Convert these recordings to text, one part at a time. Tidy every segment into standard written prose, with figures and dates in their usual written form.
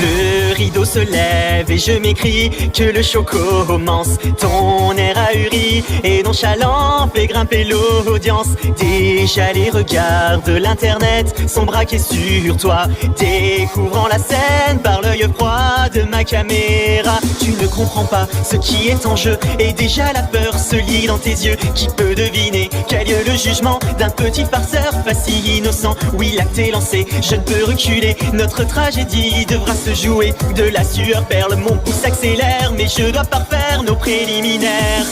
Le rideau se lève et je m'écrie que le show commence. Ton air ahuri et nonchalant fait grimper l'audience. Déjà les regards de l'internet sont braqués sur toi, découvrant la scène par l'œil froid de ma caméra. Tu ne comprends pas ce qui est en jeu et déjà la peur se lit dans tes yeux. Qui peut deviner quel lieu le jugement d'un petit farceur pas si innocent? Oui, l'acte est lancé, je ne peux reculer. Notre tragédie devra se jouer. De la sueur perle, mon pouce accélère, mais je dois parfaire nos préliminaires.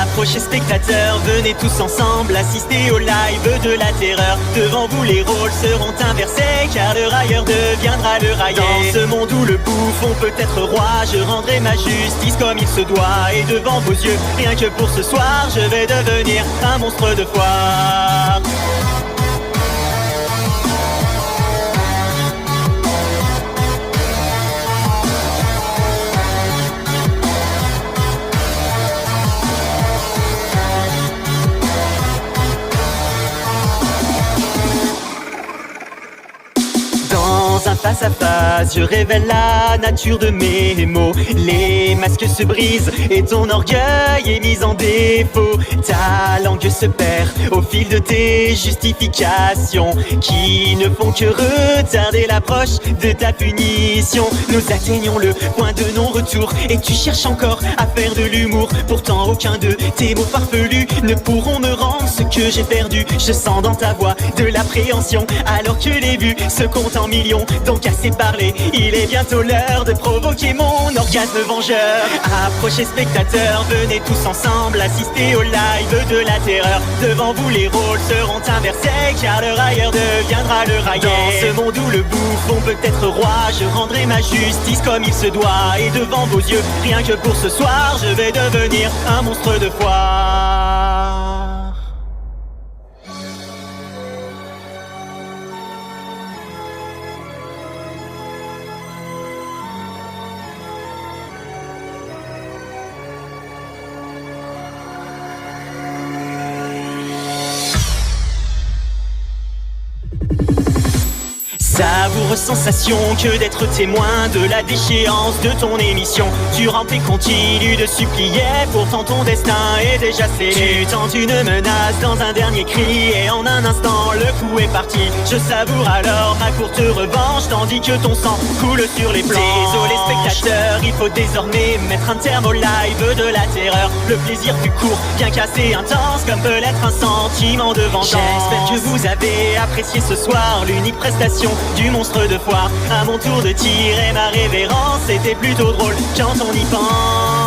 Approchez spectateurs, venez tous ensemble assister au live de la terreur. Devant vous les rôles seront inversés, car le railleur deviendra le raillé. Dans ce monde où le bouffon peut être roi, je rendrai ma justice comme il se doit. Et devant vos yeux, rien que pour ce soir, je vais devenir un monstre de foire. Dans un face à face, je révèle la nature de mes mots. Les masques se brisent et ton orgueil est mis en défaut. Ta langue se perd au fil de tes justifications, qui ne font que retarder l'approche de ta punition. Nous atteignons le point de non-retour et tu cherches encore à faire de l'humour. Pourtant aucun de tes mots farfelus ne pourront me rendre ce que j'ai perdu. Je sens dans ta voix de l'appréhension, alors que les vues se comptent en millions. Donc assez parlé, il est bientôt l'heure de provoquer mon orgasme vengeur. Approchez spectateurs, venez tous ensemble assister au live de la terreur. Devant vous les rôles seront inversés, car le railleur deviendra le raillé. Dans ce monde où le bouffon peut être roi, je rendrai ma justice comme il se doit. Et devant vos yeux, rien que pour ce soir, je vais devenir un monstre de foire. Savoureuse sensation que d'être témoin de la déchéance de ton émission. Tu rampes et continues de supplier, pourtant ton destin est déjà scellé. Tu tentes une menace dans un dernier cri et en un instant le coup est parti. Je savoure alors ma courte revanche tandis que ton sang coule sur les planches. Désolé spectateurs, il faut désormais mettre un terme au live de la terreur. Le plaisir fut court, bien qu'assez intense, comme peut l'être un sentiment de vengeance. J'espère que vous avez apprécié ce soir l'unique prestation du monstre de foire. À mon tour de tirer ma révérence, c'était plutôt drôle quand on y pense.